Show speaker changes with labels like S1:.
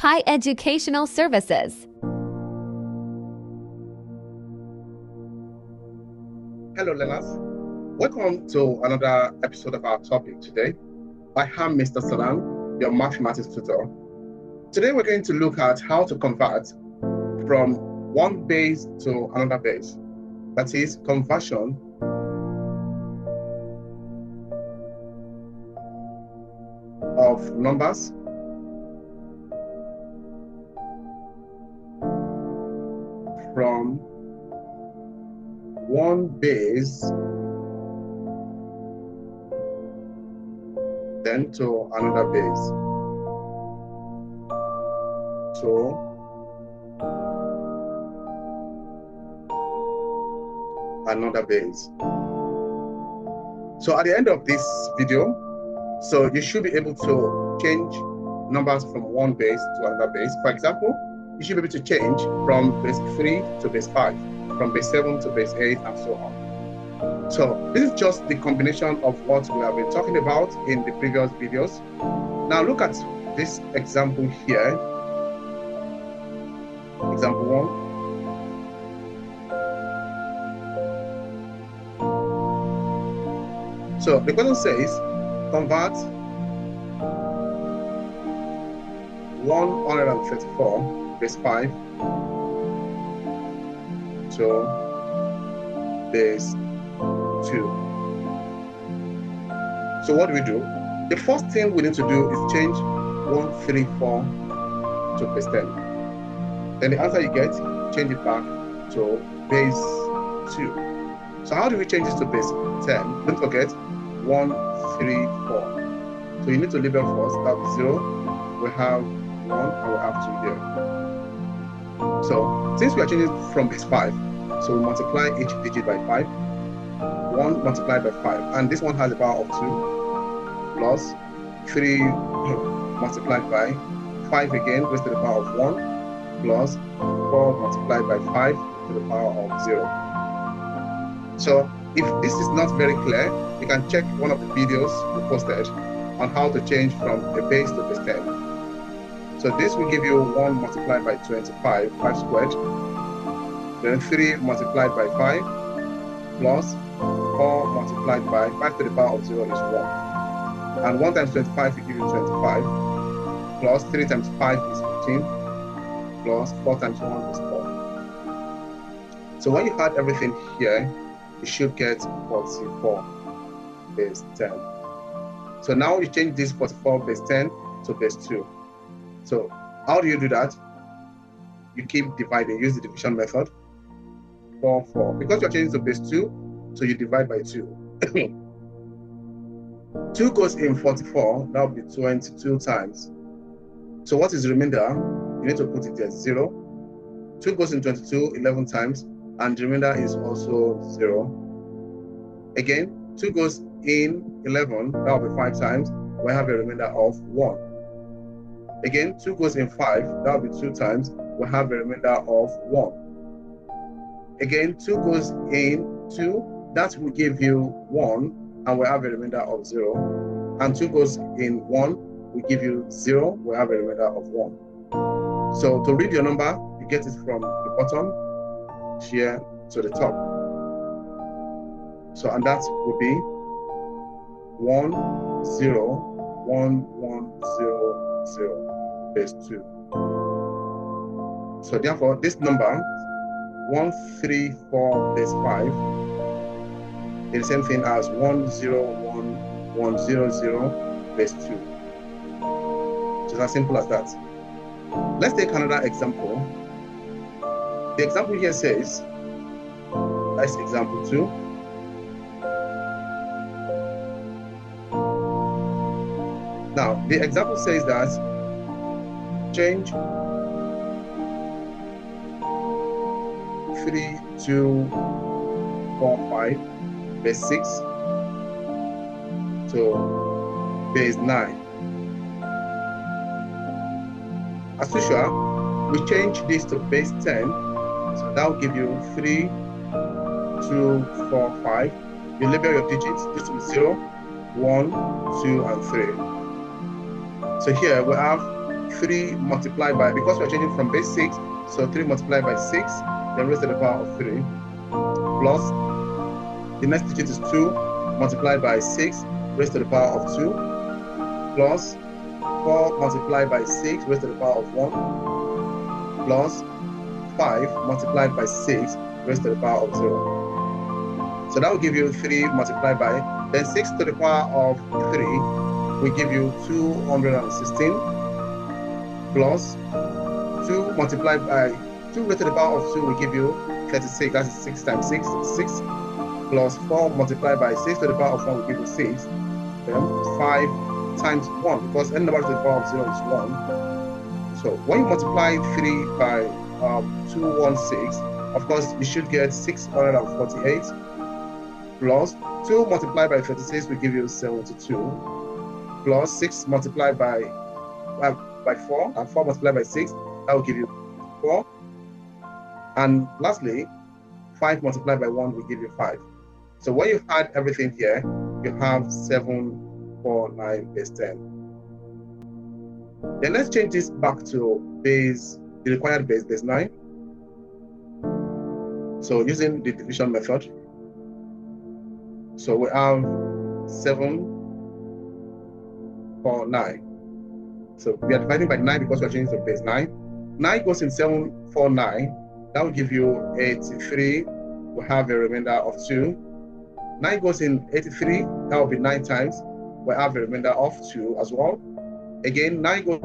S1: Pi Educational Services.
S2: Hello, learners. Welcome to another episode of our topic today. I am Mr. Salam, your mathematics tutor. Today, we're going to look at how to convert from one base to another base. That is conversion of numbers from one base then to another base. So another base. So at the end of this video, so you should be able to change numbers from one base to another base. For example, you should be able to change from base 3 to base 5, from base 7 to base 8, and so on. So this is just the combination of what we have been talking about in the previous videos. Now look at this example here. Example 1. So the question says, convert 134 base 5 to base 2. So what do we do? The first thing we need to do is change 134 to base 10. Then the answer you get, change it back to base 2. So how do we change this to base 10? Don't forget 134. So you need to label first. That's 0. We have 1 and we have 2 here. So since we are changing from base 5, so we multiply each digit by 5. 1 multiplied by 5, and this one has a power of 2, plus 3 multiplied by 5 again goes to the power of 1, plus 4 multiplied by 5 to the power of 0. So if this is not very clear, you can check one of the videos we posted on how to change from a base to base 10. So this will give you 1 multiplied by 25, 5 squared, then 3 multiplied by 5, plus 4 multiplied by 5 to the power of 0 is 1. And 1 times 25 will give you 25, plus 3 times 5 is 15, plus 4 times 1 is 4. So when you add everything here, you should get 44 base 10. So now you change this 44 base 10 to base 2. So how do you do that? You keep dividing, use the division method. 4, 4. Because you're changing to base 2, so you divide by 2. 2 goes in 44, that will be 22 times. So what is the remainder? You need to put it there, 0. 2 goes in 22, 11 times, and the remainder is also 0. Again, 2 goes in 11, that will be 5 times. We have a remainder of 1. Again, 2 goes in 5, that will be 2 times. We have a remainder of 1. Again, 2 goes in 2, that will give you 1, and we have a remainder of 0. And 2 goes in 1, will give you 0, we have a remainder of 1. So to read your number, you get it from the bottom here to the top. So, and that will be 1 0 1 1 0 0 base 2. So therefore, this number 134 base 5 is the same thing as 101 100 base 2. So it's as simple as that. Let's take another example. The example here says, that's example 2. Now, the example says that change 3 2 4 5 base 6 to base 9. As usual, we change this to base 10, so that will give you 3 2 4 5. You label your digits. This will be 0 1 2 and 3. So here we have 3 multiplied by, because we're changing from base 6, so 3 multiplied by 6, then raised to the power of 3, plus the next digit is 2 multiplied by 6 raised to the power of 2, plus 4 multiplied by 6 raised to the power of 1, plus 5 multiplied by 6 raised to the power of 0. So that will give you 3 multiplied by, then 6 to the power of 3 will give you 216, plus 2 multiplied by 2 raised to the power of 2 will give you 36. That is 6 times 6, 6, plus 4 multiplied by 6 to the power of 1 will give you 6. Then 5 times 1, because any number to the power of 0 is 1. So when you multiply 3 by 216, of course you should get 648, plus 2 multiplied by 36 will give you 72, plus 6 multiplied by 4, and 4 multiplied by 6, that will give you 4. And lastly, 5 multiplied by 1 will give you 5. So when you add everything here, you have 749 base 10. Then let's change this back to base, the required base, base 9. So using the division method. So we have 749. So we are dividing by 9 because we are changing to base 9. 9 goes in 749. That will give you 83. We have a remainder of 2. 9 goes in 83. That will be 9 times. We have a remainder of 2 as well. Again, 9 goes